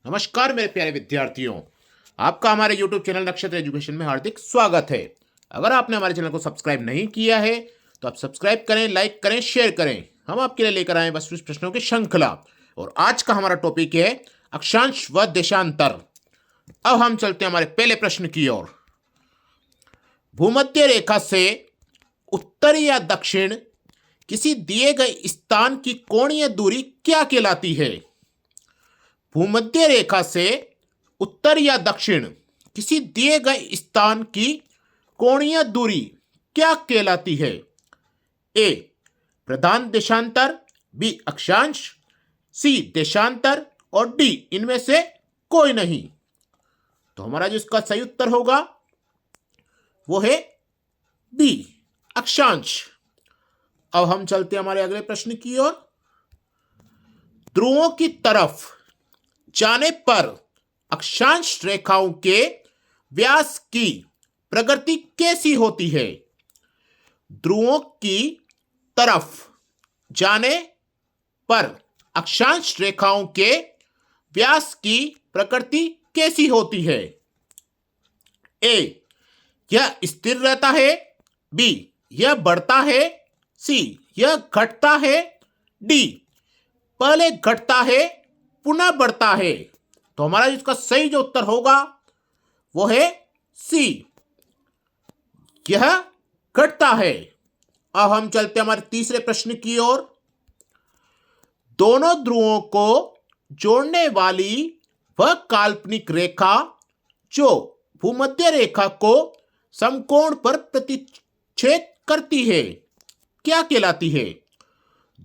नमस्कार मेरे प्यारे विद्यार्थियों, आपका हमारे YouTube चैनल नक्षत्र एजुकेशन में हार्दिक स्वागत है। अगर आपने हमारे चैनल को सब्सक्राइब नहीं किया है तो आप सब्सक्राइब करें, लाइक करें, शेयर करें। हम आपके लिए लेकर आए 20 प्रश्नों की श्रृंखला और आज का हमारा टॉपिक है अक्षांश व देशांतर। अब हम चलते हैं हमारे पहले प्रश्न की ओर। भूमध्य रेखा से उत्तर या दक्षिण किसी दिए गए स्थान की कोणीय दूरी क्या कहलाती है? भूमध्य रेखा से उत्तर या दक्षिण किसी दिए गए स्थान की कोणीय दूरी क्या कहलाती है? ए प्रधान देशांतर, बी अक्षांश, सी देशांतर और डी इनमें से कोई नहीं। तो हमारा जो इसका सही उत्तर होगा वो है बी अक्षांश। अब हम चलते हैं हमारे अगले प्रश्न की ओर। ध्रुवों की तरफ जाने पर अक्षांश रेखाओं के व्यास की प्रगति कैसी होती है? ध्रुवों की तरफ जाने पर अक्षांश रेखाओं के व्यास की प्रकृति कैसी होती है? ए यह स्थिर रहता है, बी यह बढ़ता है, सी यह घटता है, डी पहले घटता है पुनः बढ़ता है। तो हमारा इसका सही जो उत्तर होगा वो है सी, यह घटता है। अब हम चलते हैं हमारे तीसरे प्रश्न की ओर। दोनों ध्रुवों को जोड़ने वाली वह काल्पनिक रेखा जो भूमध्य रेखा को समकोण पर प्रतिच्छेद करती है क्या कहलाती है?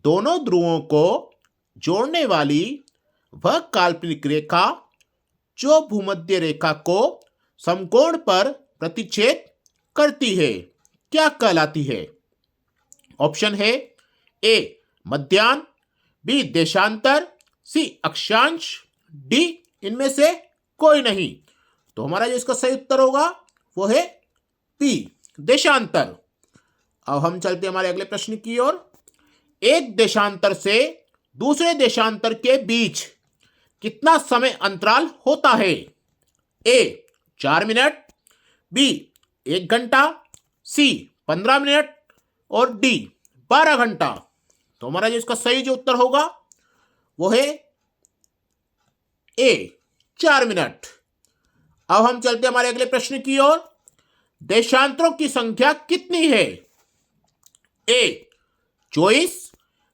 दोनों ध्रुवों को जोड़ने वाली वह काल्पनिक रेखा जो भूमध्य रेखा को समकोण पर प्रतिच्छेद करती है क्या कहलाती है? ऑप्शन है ए मध्याह्न, बी देशांतर, सी अक्षांश, डी इनमें से कोई नहीं। तो हमारा जो इसका सही उत्तर होगा वो है बी देशांतर। अब हम चलते हैं हमारे अगले प्रश्न की ओर। एक देशांतर से दूसरे देशांतर के बीच कितना समय अंतराल होता है? ए 4 मिनट, बी 1 घंटा, सी 15 मिनट और डी 12 घंटा। तो हमारा जो इसका सही जो उत्तर होगा वो है ए 4 मिनट। अब हम चलते हैं हमारे अगले प्रश्न की ओर। देशांतरों की संख्या कितनी है? ए 24,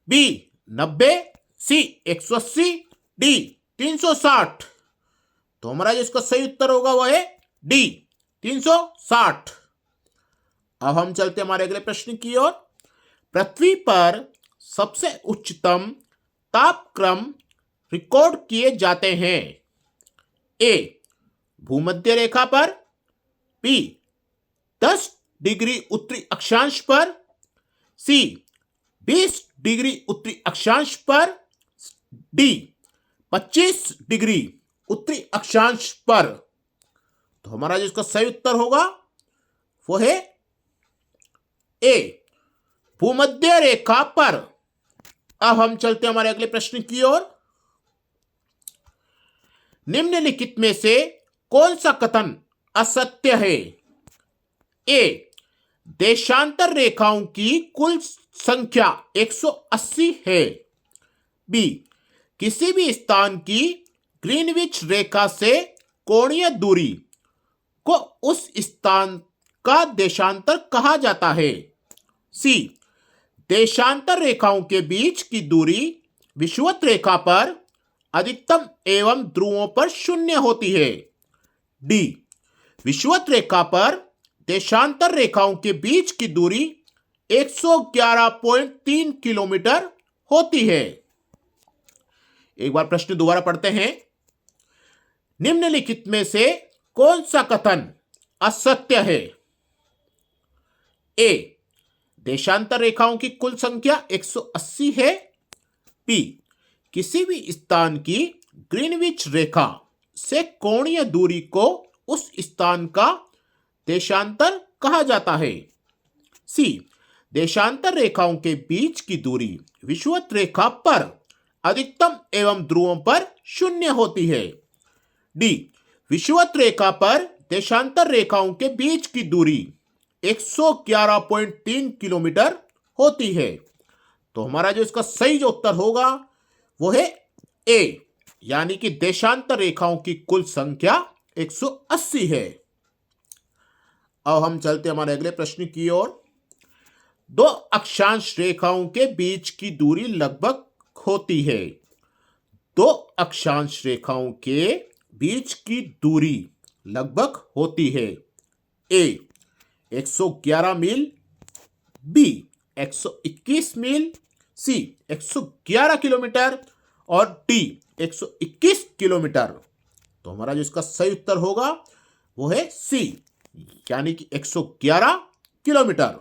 बी 90, सी 180, डी 360। तो हमारा जो इसका सही उत्तर होगा वो है डी 360। अब हम चलते हैं हमारे अगले प्रश्न की ओर। पृथ्वी पर सबसे उच्चतम तापक्रम रिकॉर्ड किए जाते हैं। ए भूमध्य रेखा पर, बी 10 डिग्री उत्तरी अक्षांश पर, सी 20 डिग्री उत्तरी अक्षांश पर, डी 25 डिग्री उत्तरी अक्षांश पर। तो हमारा जो इसका सही उत्तर होगा वो है ए भूमध्य रेखा पर। अब हम चलते हैं हमारे अगले प्रश्न की ओर। निम्नलिखित में से कौन सा कथन असत्य है? ए देशांतर रेखाओं की कुल संख्या 180 है, बी किसी भी स्थान की ग्रीनविच रेखा से कोणीय दूरी को उस स्थान का देशांतर कहा जाता है, सी देशांतर रेखाओं के बीच की दूरी विषुवत रेखा पर अधिकतम एवं ध्रुवों पर शून्य होती है, डी विषुवत रेखा पर देशांतर रेखाओं के बीच की दूरी 111.3 किलोमीटर होती है। एक बार प्रश्न दोबारा पढ़ते हैं। निम्नलिखित में से कौन सा कथन असत्य है? ए देशांतर रेखाओं की कुल संख्या 180 है, बी किसी भी स्थान की ग्रीनविच रेखा से कोणीय दूरी को उस स्थान का देशांतर कहा जाता है, सी देशांतर रेखाओं के बीच की दूरी विषुवत रेखा पर अधिकतम एवं ध्रुवों पर शून्य होती है। डी, विषुवत रेखा पर देशांतर रेखाओं के बीच की दूरी 111.3 किलोमीटर होती है। तो हमारा जो इसका सही जो उत्तर होगा वो है ए, यानी कि देशांतर रेखाओं की कुल संख्या 180 है। अब हम चलते हमारे अगले प्रश्न की ओर। दो अक्षांश रेखाओं के बीच की दूरी लगभग होती है। दो अक्षांश रेखाओं के बीच की दूरी लगभग होती है। ए 111 मील, बी 121 मील, सी 111 किलोमीटर और डी 121 किलोमीटर। तो हमारा जो इसका सही उत्तर होगा वो है सी, यानी कि 111 किलोमीटर।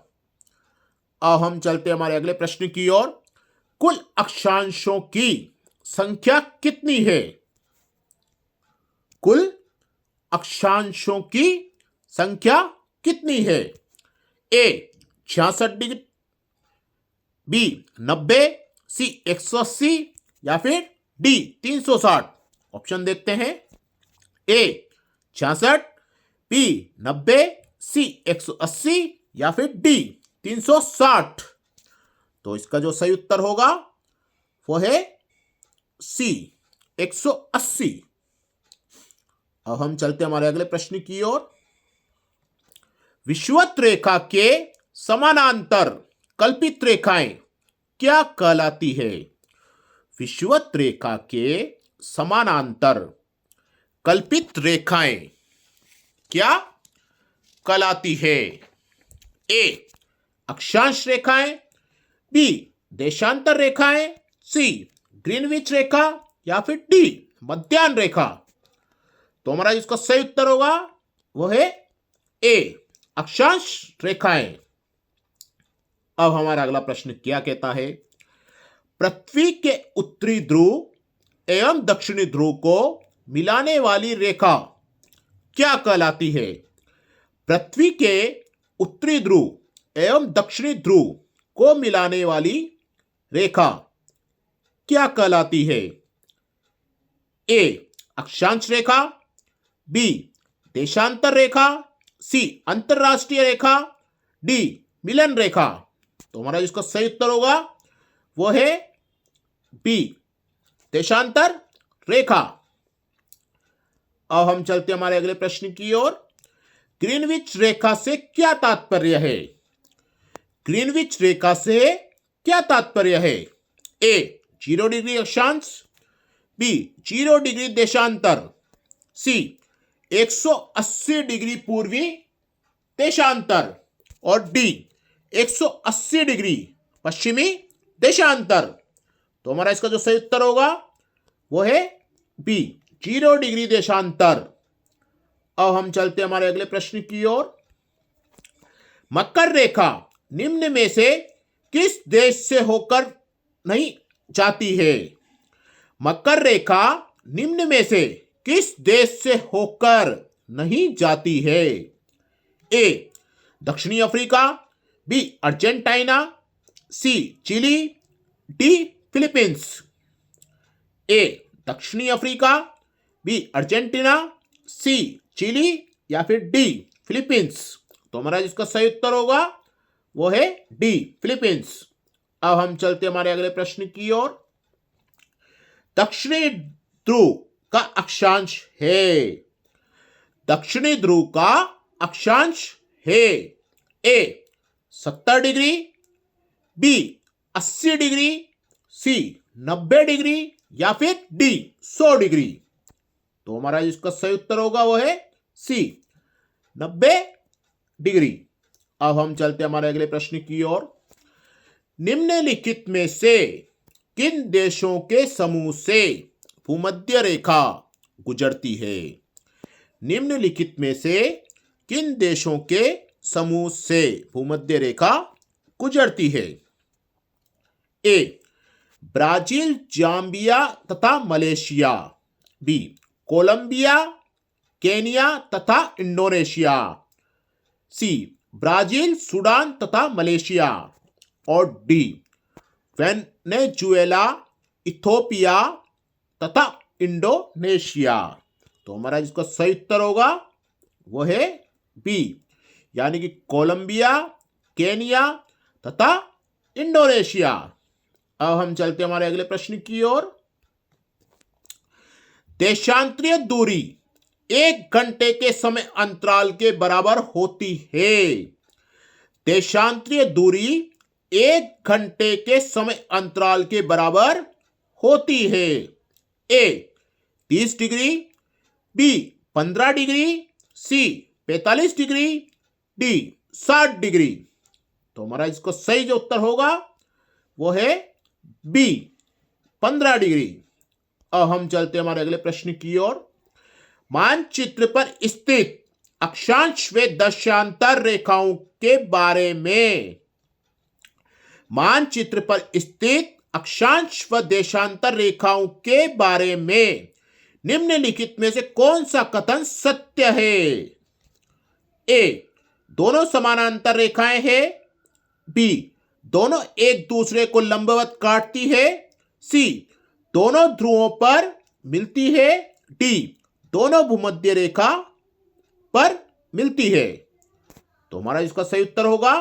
अब हम चलते हमारे अगले प्रश्न की ओर। कुल अक्षांशों की संख्या कितनी है? कुल अक्षांशों की संख्या कितनी है? ए 66 डिग्री, बी 90, सी 180 या फिर डी 360। ऑप्शन देखते हैं। ए 66, बी 90, सी 180 या फिर डी 360। तो इसका जो सही उत्तर होगा वो है सी 180। अब हम चलते हमारे अगले प्रश्न की ओर। विषुवत रेखा के समानांतर कल्पित रेखाएं क्या कहलाती है? विषुवत रेखा के समानांतर कल्पित रेखाएं क्या कहलाती है? ए अक्षांश रेखाएं, बी देशांतर रेखाएं, सी ग्रीनविच रेखा या फिर डी मध्याह्न रेखा। तो हमारा इसका सही उत्तर होगा वो है ए अक्षांश रेखाएं। अब हमारा अगला प्रश्न क्या कहता है? पृथ्वी के उत्तरी ध्रुव एवं दक्षिणी ध्रुव को मिलाने वाली रेखा क्या कहलाती है? पृथ्वी के उत्तरी ध्रुव एवं दक्षिणी ध्रुव को मिलाने वाली रेखा क्या कहलाती है? ए अक्षांश रेखा, बी देशांतर रेखा, सी अंतरराष्ट्रीय रेखा, डी मिलन रेखा। तो हमारा जिसका सही उत्तर होगा वो है बी देशांतर रेखा। अब हम चलते हमारे अगले प्रश्न की ओर। ग्रीनविच रेखा से क्या तात्पर्य है? ग्रीनविच रेखा से क्या तात्पर्य है? ए 0 डिग्री अक्षांश, बी 0 डिग्री देशांतर, सी 180 डिग्री पूर्वी देशांतर और डी 180 डिग्री पश्चिमी देशांतर। तो हमारा इसका जो सही उत्तर होगा वो है बी 0 डिग्री देशांतर। अब हम चलते हमारे अगले प्रश्न की ओर। मकर रेखा निम्न में से किस देश से होकर नहीं जाती है? मकर रेखा निम्न में से किस देश से होकर नहीं जाती है? ए दक्षिणी अफ्रीका, बी अर्जेंटीना, सी चिली, डी फिलीपींस। ए दक्षिणी अफ्रीका, बी अर्जेंटीना, सी चिली या फिर डी फिलीपींस। तो हमारा जिसका सही उत्तर होगा वो है डी फिलीपींस। अब हम चलते हमारे अगले प्रश्न की ओर। दक्षिणी ध्रुव का अक्षांश है। दक्षिणी ध्रुव का अक्षांश है। ए 70 डिग्री, बी 80 डिग्री, सी 90 डिग्री या फिर डी 100 डिग्री। तो हमारा जिसका सही उत्तर होगा वो है सी 90 डिग्री। अब हम चलते हमारे अगले प्रश्न की ओर। निम्नलिखित में से किन देशों के समूह से भूमध्य रेखा गुजरती है? निम्नलिखित में से किन देशों के समूह से भूमध्य रेखा गुजरती है? ए ब्राजील, जाम्बिया तथा मलेशिया, बी कोलंबिया, केनिया तथा इंडोनेशिया, सी ब्राजील, सूडान तथा मलेशिया और डी वेनेजुएला, इथोपिया तथा इंडोनेशिया। तो हमारा इसका सही उत्तर होगा वो है बी, यानी कि कोलंबिया, केनिया तथा इंडोनेशिया। अब हम चलते हमारे अगले प्रश्न की ओर। देशांतरीय दूरी 1 घंटे के समय अंतराल के बराबर होती है। देशांतरीय दूरी 1 घंटे के समय अंतराल के बराबर होती है। ए 30 डिग्री, बी 15 डिग्री, सी 45 डिग्री, डी 60 डिग्री। तो हमारा इसको सही जो उत्तर होगा वो है बी 15 डिग्री। अब हम चलते हैं हमारे अगले प्रश्न की ओर। मानचित्र पर स्थित अक्षांश व दशांतर रेखाओं के बारे में। मानचित्र पर स्थित अक्षांश व देशांतर रेखाओं के बारे में निम्नलिखित में से कौन सा कथन सत्य है? ए दोनों समानांतर रेखाएं हैं, बी दोनों एक दूसरे को लंबवत काटती है, सी दोनों ध्रुवों पर मिलती है, डी दोनों भूमध्य रेखा पर मिलती है। तो हमारा इसका सही उत्तर होगा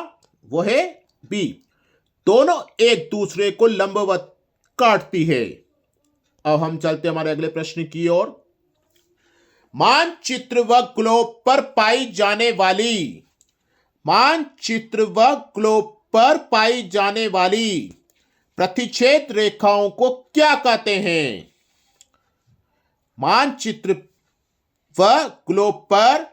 वो है बी, दोनों एक दूसरे को लंबवत काटती है। अब हम चलते हमारे अगले प्रश्न की ओर। मानचित्र व ग्लोब पर पाई जाने वाली मानचित्र व ग्लोब पर पाई जाने वाली प्रतिच्छेद रेखाओं को क्या कहते हैं? मानचित्र व ग्लोब पर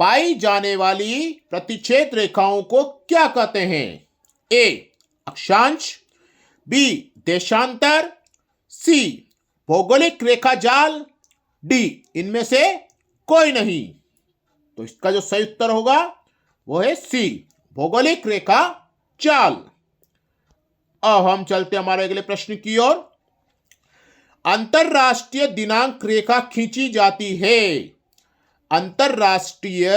पाई जाने वाली प्रतिच्छेद रेखाओं को क्या कहते हैं? ए अक्षांश, बी देशांतर, सी भौगोलिक रेखा जाल, डी इनमें से कोई नहीं। तो इसका जो सही उत्तर होगा वो है सी भौगोलिक रेखा जाल। अब हम चलते हमारे अगले प्रश्न की ओर। अंतरराष्ट्रीय दिनांक रेखा खींची जाती है। अंतरराष्ट्रीय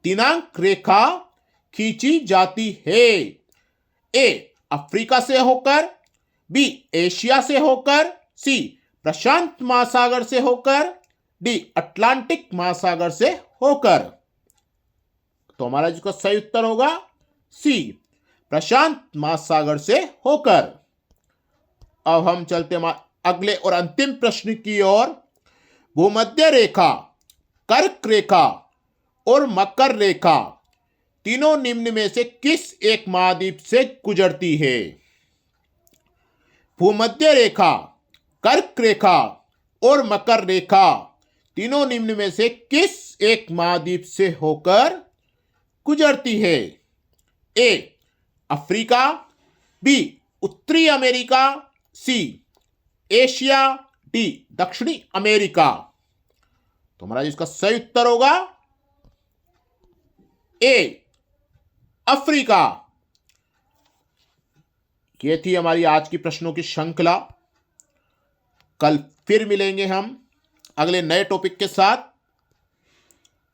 दिनांक रेखा खींची जाती है। ए अफ्रीका से होकर, बी एशिया से होकर, सी प्रशांत महासागर से होकर, डी अटलांटिक महासागर से होकर। तो हमारा जिसका सही उत्तर होगा सी प्रशांत महासागर से होकर। अब हम चलते हमारे अगले और अंतिम प्रश्न की ओर। भूमध्य रेखा, कर्क रेखा और मकर रेखा तीनों निम्न में से किस एक महाद्वीप से गुजरती है? भूमध्य रेखा, कर्क रेखा और मकर रेखा तीनों निम्न में से किस एक महाद्वीप से होकर गुजरती है? ए अफ्रीका, बी उत्तरी अमेरिका, सी एशिया, डी दक्षिणी अमेरिका। तो हमारा इसका सही उत्तर होगा ए अफ्रीका। ये थी हमारी आज की प्रश्नों की श्रृंखला। कल फिर मिलेंगे हम अगले नए टॉपिक के साथ।